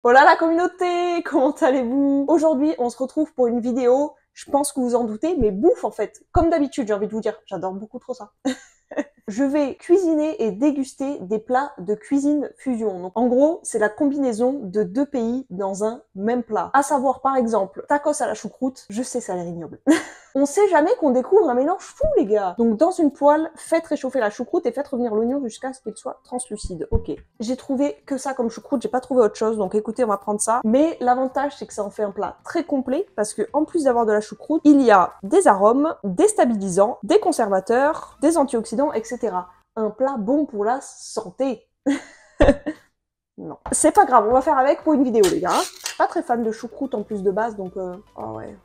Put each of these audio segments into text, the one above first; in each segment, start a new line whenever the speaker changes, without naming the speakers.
Voilà la communauté, comment allez-vous? Aujourd'hui, on se retrouve pour une vidéo, je pense que vous en doutez, mais bouffe en fait. Comme d'habitude, j'ai envie de vous dire, j'adore beaucoup trop ça. Je vais cuisiner et déguster des plats de cuisine fusion. Donc, en gros, c'est la combinaison de deux pays dans un même plat. À savoir, par exemple, tacos à la choucroute. Je sais, ça a l'air ignoble. On sait jamais qu'on découvre un mélange fou, les gars. Donc, dans une poêle, faites réchauffer la choucroute et faites revenir l'oignon jusqu'à ce qu'il soit translucide. Ok. J'ai trouvé que ça comme choucroute, j'ai pas trouvé autre chose. Donc, écoutez, on va prendre ça. Mais l'avantage, c'est que ça en fait un plat très complet parce que, en plus d'avoir de la choucroute, il y a des arômes, des stabilisants, des conservateurs, des antioxydants, etc. Un plat bon pour la santé. Non. C'est pas grave, on va faire avec pour une vidéo, les gars. Je suis pas très fan de choucroute en plus de base, donc... Oh ouais,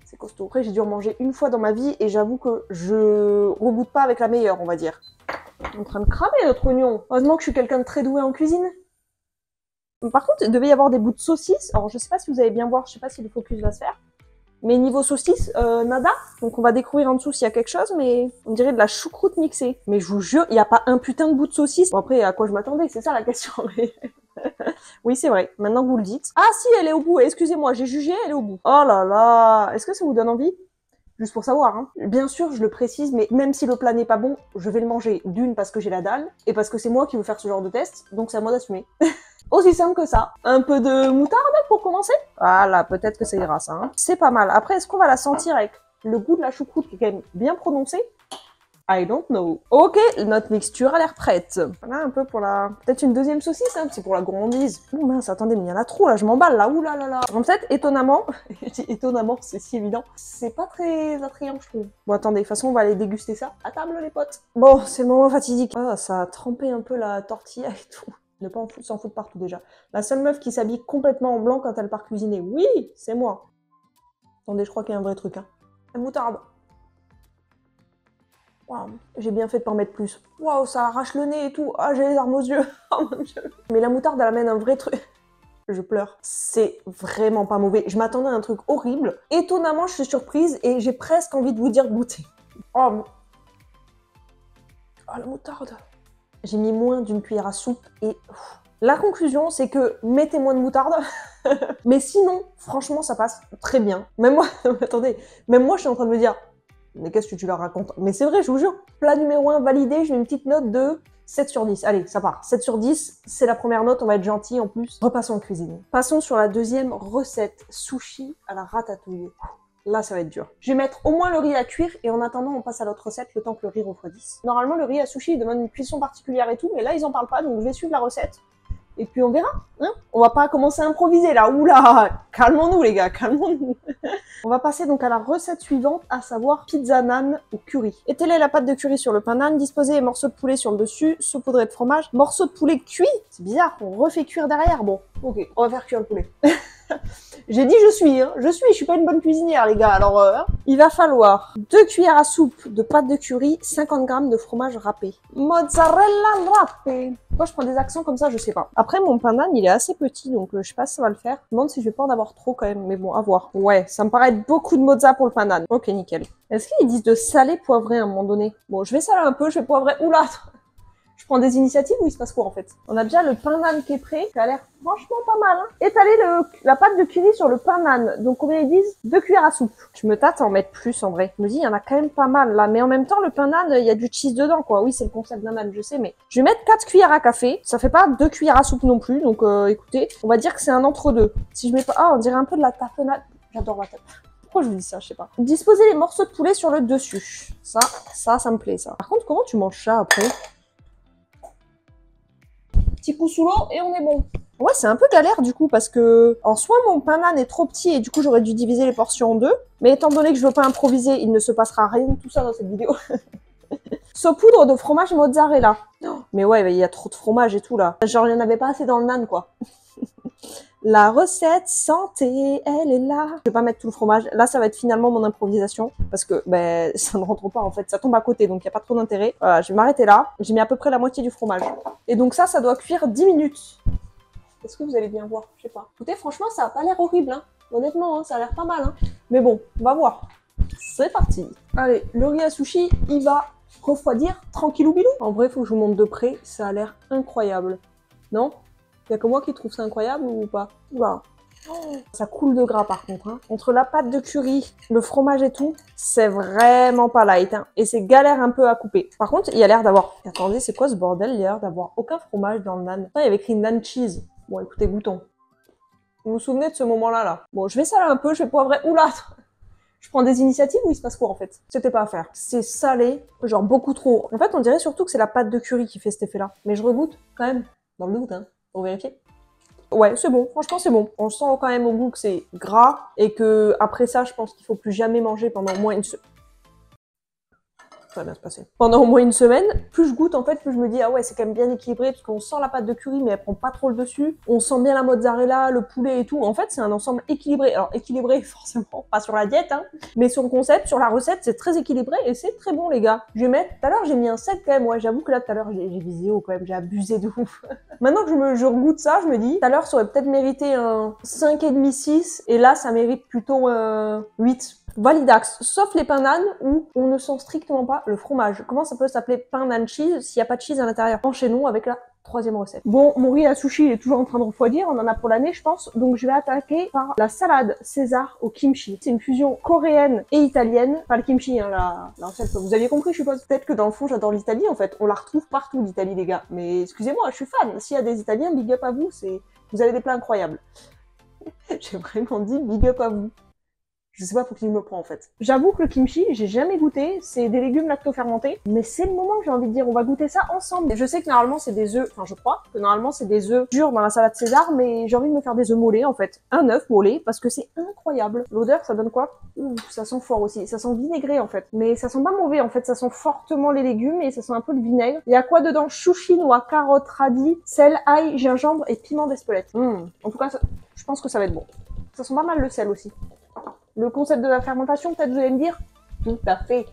c'est costaud. Après, j'ai dû en manger une fois dans ma vie, et j'avoue que je regoute pas avec la meilleure, on va dire. On est en train de cramer notre oignon. Heureusement que je suis quelqu'un de très doué en cuisine. Par contre, il devait y avoir des bouts de saucisse. Alors, je sais pas si vous allez bien voir, je sais pas si le focus va se faire. Mais niveau saucisse, nada. Donc on va découvrir en dessous s'il y a quelque chose, mais on dirait de la choucroute mixée. Mais je vous jure, il n'y a pas un putain de bout de saucisse. Bon après, à quoi je m'attendais, c'est ça la question. Oui, c'est vrai, maintenant que vous le dites. Ah si, elle est au bout, excusez-moi, j'ai jugé, elle est au bout. Oh là là, est-ce que ça vous donne envie? Juste pour savoir, hein. Bien sûr, je le précise, mais même si le plat n'est pas bon, je vais le manger d'une parce que j'ai la dalle, et parce que c'est moi qui veux faire ce genre de test, donc c'est à moi d'assumer. Aussi simple que ça. Un peu de moutarde pour commencer. Voilà, peut-être que ça ira ça. Hein. C'est pas mal. Après, est-ce qu'on va la sentir avec le goût de la choucroute qui est quand même bien prononcé? I don't know. Ok, notre mixture a l'air prête. Voilà un peu pour la... Peut-être une deuxième saucisse, hein, c'est pour la gourmandise. Oh mince, attendez, mais il y en a trop là, je m'emballe là, ouh là là là. En fait, étonnamment, étonnamment, c'est si évident, c'est pas très attrayant, je trouve. Bon, attendez, de toute façon, on va aller déguster ça à table, les potes. Bon, c'est le moment fatidique. Ah, ça a trempé un peu la tortilla et tout. Ne pas s'en foutre partout déjà. La seule meuf qui s'habille complètement en blanc quand elle part cuisiner. Oui, c'est moi. Attendez, je crois qu'il y a un vrai truc. Hein. La moutarde. Waouh, j'ai bien fait de pas en mettre plus. Waouh, ça arrache le nez et tout. Ah, j'ai les larmes aux yeux. Oh mon dieu. Mais la moutarde, elle amène un vrai truc. Je pleure. C'est vraiment pas mauvais. Je m'attendais à un truc horrible. Étonnamment, je suis surprise et j'ai presque envie de vous dire goûter. Oh, la moutarde. J'ai mis moins d'une cuillère à soupe et... La conclusion, c'est que mettez moins de moutarde. Mais sinon, franchement, ça passe très bien. Même moi, attendez, même moi, je suis en train de me dire, mais qu'est-ce que tu leur racontes? Mais c'est vrai, je vous jure. Plat numéro 1 validé, je mets une petite note de 7 sur 10. Allez, ça part. 7 sur 10, c'est la première note, on va être gentil en plus. Repassons en cuisine. Passons sur la deuxième recette, sushi à la ratatouille. Là, ça va être dur. Je vais mettre au moins le riz à cuire et en attendant, on passe à l'autre recette le temps que le riz refroidisse. Normalement, le riz à sushi, il demande une cuisson particulière et tout, mais là, ils en parlent pas, donc je vais suivre la recette. Et puis on verra, hein. On va pas commencer à improviser là, oula, calmons-nous les gars, calmons-nous. On va passer donc à la recette suivante, à savoir pizza nan au curry. Étalez la pâte de curry sur le pain nan, disposez les morceaux de poulet sur le dessus, saupoudrez de fromage, morceaux de poulet cuits, c'est bizarre, on refait cuire derrière, bon, ok, on va faire cuire le poulet. J'ai dit je suis pas une bonne cuisinière les gars, alors il va falloir 2 cuillères à soupe de pâte de curry, 50 g de fromage râpé. Mozzarella râpé. Pourquoi je prends des accents comme ça, je sais pas. Après mon pain d'âne il est assez petit donc je sais pas si ça va le faire. Je me demande si je vais pas en avoir trop quand même, mais bon à voir. Ouais, ça me paraît être beaucoup de mozza pour le pain d'âne. Ok nickel. Est-ce qu'ils disent de saler poivrer à un moment donné? Bon je vais saler un peu, je vais poivrer. Oula, je prends des initiatives ou il se passe quoi en fait? On a déjà le pain d'âne qui est prêt, ça a l'air franchement pas mal. Hein. Étaler la pâte de curry sur le pain d'âne. Donc combien ils disent? 2 cuillères à soupe. Je me tâte à en mettre plus en vrai. Je me dis il y en a quand même pas mal là, mais en même temps le pain d'âne, il y a du cheese dedans quoi. Oui c'est le concept d'un âne, je sais, mais je vais mettre 4 cuillères à café. Ça fait pas 2 cuillères à soupe non plus, donc écoutez, on va dire que c'est un entre-deux. Si je mets pas... Ah on dirait un peu de la tapenade. J'adore la tapenade. Pourquoi je vous dis ça, je sais pas. Disposez les morceaux de poulet sur le dessus. Ça me plaît ça. Par contre comment tu manges ça après? Petit coup sous l'eau et on est bon. Ouais, c'est un peu galère du coup parce que en soi mon pain d'âne est trop petit et du coup j'aurais dû diviser les portions en deux. Mais étant donné que je veux pas improviser, il ne se passera rien de tout ça dans cette vidéo. Saupoudre de fromage mozzarella. Mais ouais, il y a trop de fromage et tout là. Genre il n'y en avait pas assez dans le nan quoi. La recette santé, elle est là. Je vais pas mettre tout le fromage. Là, ça va être finalement mon improvisation. Parce que ben, ça ne rentre pas en fait. Ça tombe à côté, donc il n'y a pas trop d'intérêt. Voilà, je vais m'arrêter là. J'ai mis à peu près la moitié du fromage. Et donc ça doit cuire 10 minutes. Est-ce que vous allez bien voir? Je sais pas. Écoutez, franchement, ça a pas l'air horrible. Hein. Honnêtement, hein, ça a l'air pas mal. Hein. Mais bon, on va voir. C'est parti. Allez, le riz à sushi, il va refroidir tranquillou bilou. En vrai, il faut que je vous montre de près. Ça a l'air incroyable. Non? Y a que moi qui trouve ça incroyable ou pas? Oula. Oh, ça coule de gras par contre. Hein. Entre la pâte de curry, le fromage et tout, c'est vraiment pas light. Hein. Et c'est galère un peu à couper. Par contre, il y a l'air d'avoir... Attendez, c'est quoi ce bordel? Il y a l'air d'avoir aucun fromage dans le nan. Il y avait écrit nan cheese. Bon, écoutez, goûtons. Vous vous souvenez de ce moment-là là? Bon, je vais saler un peu, je vais poivrer. Oula! Je prends des initiatives ou il se passe quoi en fait? C'était pas à faire. C'est salé, genre beaucoup trop. En fait, on dirait surtout que c'est la pâte de curry qui fait cet effet-là. Mais je regoute quand même, dans le doute, hein, pour vérifier. Ouais, c'est bon, franchement c'est bon. On sent quand même au goût que c'est gras et que après ça, je pense qu'il faut plus jamais manger pendant au moins une semaine. Ça va bien se passer. Pendant au moins une semaine, plus je goûte en fait, plus je me dis ah ouais c'est quand même bien équilibré parce qu'on sent la pâte de curry mais elle prend pas trop le dessus. On sent bien la mozzarella, le poulet et tout. En fait c'est un ensemble équilibré. Alors équilibré forcément, pas sur la diète hein, mais sur le concept, sur la recette c'est très équilibré et c'est très bon les gars. Je vais mettre, tout à l'heure j'ai mis un 7 quand même, ouais j'avoue que là tout à l'heure j'ai visé haut quand même, j'ai abusé de ouf. Maintenant que je regoute ça, je me dis, tout à l'heure ça aurait peut-être mérité un 5,5, 6 et là ça mérite plutôt 8. Validax, sauf les pains nan où on ne sent strictement pas le fromage. Comment ça peut s'appeler pain nan cheese s'il n'y a pas de cheese à l'intérieur? Enchaînons avec la troisième recette. Bon, mon riz à sushi il est toujours en train de refroidir, on en a pour l'année je pense, donc je vais attaquer par la salade César au kimchi. C'est une fusion coréenne et italienne, pas le kimchi, hein, la recette, vous aviez compris je suppose. Peut-être que dans le fond j'adore l'Italie en fait, on la retrouve partout l'Italie les gars, mais excusez-moi, je suis fan, s'il y a des Italiens, big up à vous, vous avez des plats incroyables. J'ai vraiment dit big up à vous. Je sais pas pour qui je me prends en fait. J'avoue que le kimchi, j'ai jamais goûté, c'est des légumes lacto-fermentés, mais c'est le moment que j'ai envie de dire, on va goûter ça ensemble. Et je sais que normalement c'est des œufs, enfin je crois que normalement c'est des œufs durs dans la salade César, mais j'ai envie de me faire des œufs mollets en fait. Un œuf mollet, parce que c'est incroyable. L'odeur, ça donne quoi? Ouh, ça sent fort aussi, ça sent vinaigré en fait. Mais ça sent pas mauvais en fait, ça sent fortement les légumes et ça sent un peu le vinaigre. Il y a quoi dedans? Chou chinois, carottes, radis, sel, ail, gingembre et piment d'Espelette. En tout cas, je pense que ça va être bon. Ça sent pas mal le sel aussi. Le concept de la fermentation, peut-être vous allez me dire? Tout à fait.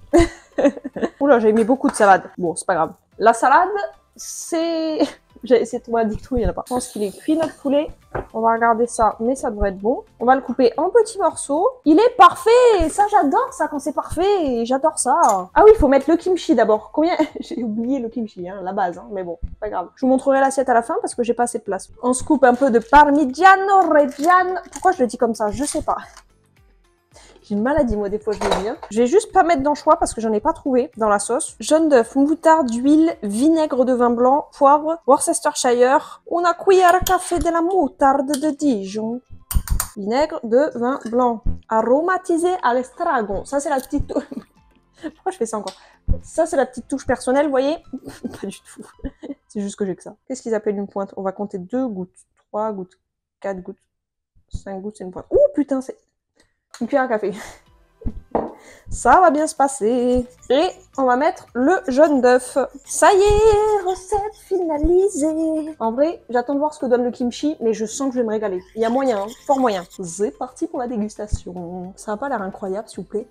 Oula, j'ai mis beaucoup de salade. Bon, c'est pas grave. La salade, c'est... J'ai essayé de trouver un dicton, il y en a pas. Je pense qu'il est cuit notre poulet. On va regarder ça, mais ça devrait être bon. On va le couper en petits morceaux. Il est parfait! Ça, j'adore ça quand c'est parfait. J'adore ça. Ah oui, il faut mettre le kimchi d'abord. Combien? J'ai oublié le kimchi, hein, la base, hein, mais bon, pas grave. Je vous montrerai l'assiette à la fin parce que j'ai pas assez de place. On se coupe un peu de parmigiano reggiano. Pourquoi je le dis comme ça? Je sais pas. J'ai une maladie, moi, des fois, je me dis. Hein. Je vais juste pas mettre d'anchois parce que j'en ai pas trouvé dans la sauce. Jaune d'œuf, moutarde, d'huile, vinaigre de vin blanc, poivre, Worcestershire, una cuillera café de la moutarde de Dijon. Vinaigre de vin blanc. Aromatisé à l'estragon. Ça, c'est la petite touche. Pourquoi je fais ça encore? Ça, c'est la petite touche personnelle, vous voyez? Pas du tout. C'est juste que j'ai que ça. Qu'est-ce qu'ils appellent une pointe? On va compter 2 gouttes, 3 gouttes, 4 gouttes, 5 gouttes, c'est une pointe. Ouh, putain, c'est... une cuillère à café. Ça va bien se passer. Et on va mettre le jaune d'œuf. Ça y est, recette finalisée. En vrai, j'attends de voir ce que donne le kimchi, mais je sens que je vais me régaler. Il y a moyen, hein, fort moyen. C'est parti pour la dégustation. Ça n'a pas l'air incroyable, s'il vous plaît.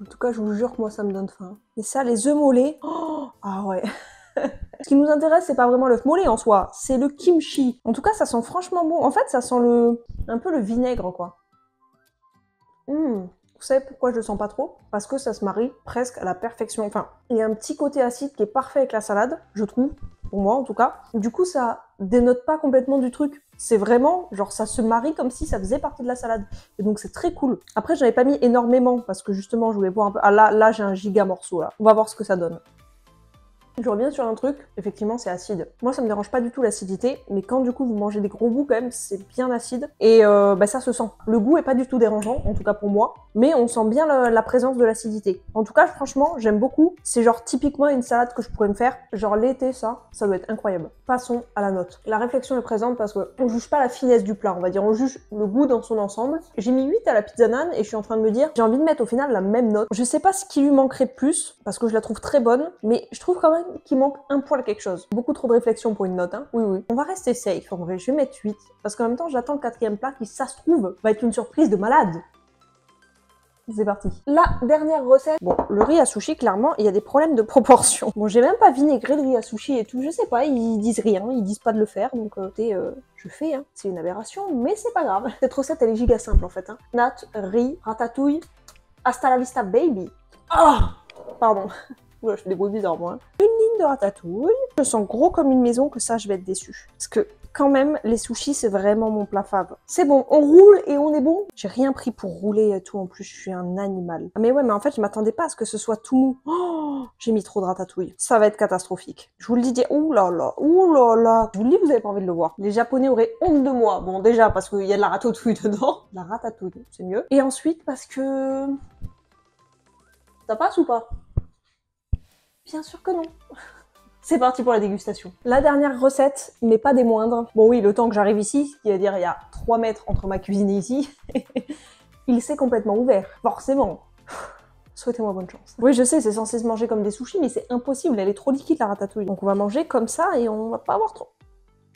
En tout cas, je vous jure que moi, ça me donne faim. Et ça, les œufs mollets. Oh, ah ouais. Ce qui nous intéresse, c'est pas vraiment l'œuf mollet en soi, c'est le kimchi. En tout cas, ça sent franchement bon. En fait, ça sent un peu le vinaigre, quoi. Vous savez pourquoi je le sens pas trop? Parce que ça se marie presque à la perfection. Enfin, il y a un petit côté acide qui est parfait avec la salade, je trouve, pour moi en tout cas. Du coup, ça dénote pas complètement du truc. C'est vraiment, genre, ça se marie comme si ça faisait partie de la salade. Et donc, c'est très cool. Après, j'en avais pas mis énormément parce que justement, je voulais voir un peu... Ah là j'ai un giga morceau, là. On va voir ce que ça donne. Je reviens sur un truc, effectivement c'est acide. Moi ça me dérange pas du tout l'acidité, mais quand du coup vous mangez des gros bouts quand même, c'est bien acide. Et ça se sent. Le goût est pas du tout dérangeant, en tout cas pour moi, mais on sent bien la présence de l'acidité. En tout cas franchement, j'aime beaucoup. C'est genre typiquement une salade que je pourrais me faire. Genre l'été ça doit être incroyable. Passons à la note. La réflexion est présente parce qu'on juge pas la finesse du plat, on va dire, on juge le goût dans son ensemble. J'ai mis 8 à la pizza nan et je suis en train de me dire, j'ai envie de mettre au final la même note. Je sais pas ce qui lui manquerait de plus, parce que je la trouve très bonne, mais je trouve quand même qu'il manque un poil quelque chose. Beaucoup trop de réflexion pour une note, hein. Oui, oui. On va rester safe, en vrai. Je vais mettre 8. Parce qu'en même temps, j'attends le 4e plat qui, ça se trouve, va être une surprise de malade. C'est parti. La dernière recette. Bon, le riz à sushi, clairement, il y a des problèmes de proportion. Bon, j'ai même pas vinaigré le riz à sushi et tout. Je sais pas, ils disent rien. Ils disent pas de le faire. Donc, je fais, hein. C'est une aberration, mais c'est pas grave. Cette recette, elle est giga simple, en fait, hein. Nat, riz, ratatouille, hasta la vista, baby. Ah! Pardon. Ouais, je fais des bruits bizarres, moi. Hein. Une ligne de ratatouille. Je sens gros comme une maison que ça, je vais être déçue. Parce que quand même, les sushis, c'est vraiment mon plat fave. C'est bon, on roule et on est bon. J'ai rien pris pour rouler et tout, en plus, je suis un animal. Ah, mais ouais, mais en fait, je m'attendais pas à ce que ce soit tout mou. Oh, j'ai mis trop de ratatouille. Ça va être catastrophique. Je vous le dis, ouh là là, ouh là là. Je vous le dis, vous avez pas envie de le voir. Les Japonais auraient honte de moi. Bon, déjà, parce qu'il y a de la ratatouille dedans. La ratatouille, c'est mieux. Et ensuite, parce que... Ça passe ou pas? Bien sûr que non. C'est parti pour la dégustation. La dernière recette, mais pas des moindres. Bon oui, le temps que j'arrive ici, ce qui veut dire il y a 3 mètres entre ma cuisine et ici, il s'est complètement ouvert, forcément. Souhaitez-moi bonne chance. Oui, je sais, c'est censé se manger comme des sushis, mais c'est impossible, elle est trop liquide la ratatouille. Donc on va manger comme ça et on va pas avoir trop.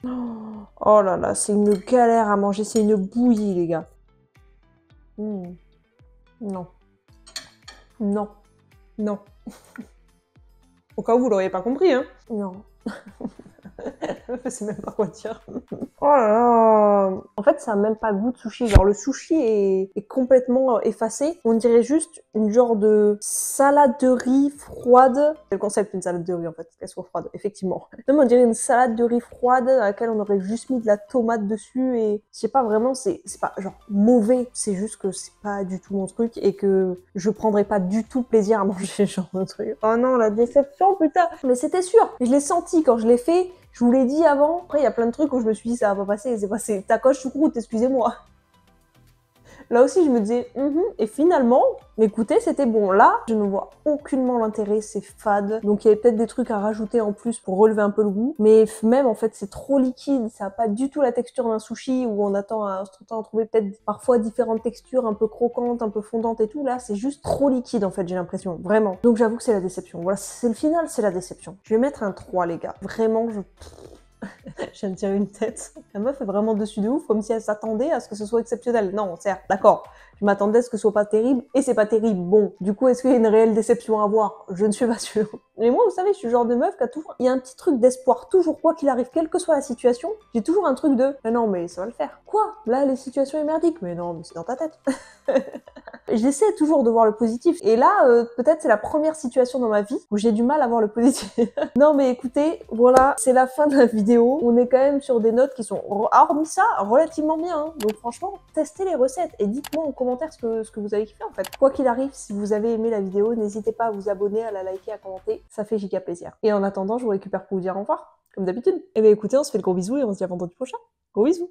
Oh là là, c'est une galère à manger, c'est une bouillie les gars. Non. Non. Non. Au cas où vous l'auriez pas compris, hein. Non. Je sais même pas quoi dire. Oh là là. En fait, ça a même pas goût de sushi. Genre, le sushi est complètement effacé. On dirait juste une genre de salade de riz froide. C'est le concept d'une salade de riz, en fait, qu'elle soit froide, effectivement. Même on dirait une salade de riz froide à laquelle on aurait juste mis de la tomate dessus et je sais pas, vraiment, c'est pas genre mauvais. C'est juste que c'est pas du tout mon truc et que je prendrais pas du tout plaisir à manger ce genre de truc. Oh non, la déception, putain. Mais c'était sûr. Je l'ai senti quand je l'ai fait. Je vous l'ai dit avant. Après, il y a plein de trucs où je me suis dit ça va pas passer. C'est passé. Tacoche choucroute, excusez-moi. Là aussi, je me disais, et finalement, écoutez, c'était bon. Là, je ne vois aucunement l'intérêt, c'est fade. Donc, il y avait peut-être des trucs à rajouter en plus pour relever un peu le goût. Mais même, en fait, c'est trop liquide. Ça n'a pas du tout la texture d'un sushi où on attend à trouver peut-être parfois différentes textures, un peu croquantes, un peu fondantes et tout. Là, c'est juste trop liquide, en fait, j'ai l'impression. Vraiment. Donc, j'avoue que c'est la déception. Voilà, c'est le final, c'est la déception. Je vais mettre un 3, les gars. Vraiment, je viens de tirer une tête. La meuf est vraiment dessus de ouf, comme si elle s'attendait à ce que ce soit exceptionnel. Non, certes, d'accord. Je m'attendais à ce que ce soit pas terrible, et c'est pas terrible. Bon, du coup, est-ce qu'il y a une réelle déception à voir? Je ne suis pas sûre. Mais moi, vous savez, je suis le genre de meuf qui a toujours... Il y a un petit truc d'espoir, toujours, quoi qu'il arrive, quelle que soit la situation, j'ai toujours un truc de... Mais non, mais ça va le faire. Quoi? Là, les situations sont merdiques. Mais non, mais c'est dans ta tête. J'essaie toujours de voir le positif. Et là, peut-être c'est la première situation dans ma vie où j'ai du mal à voir le positif. Non mais écoutez, voilà, c'est la fin de la vidéo. On est quand même sur des notes qui sont, hormis ça, relativement bien. Hein. Donc franchement, testez les recettes et dites-moi en commentaire ce que vous avez kiffé en fait. Quoi qu'il arrive, si vous avez aimé la vidéo, n'hésitez pas à vous abonner, à la liker, à commenter. Ça fait giga plaisir. Et en attendant, je vous récupère pour vous dire au revoir, comme d'habitude. Et bien écoutez, on se fait le gros bisou et on se dit à vendredi prochain. Gros bisous.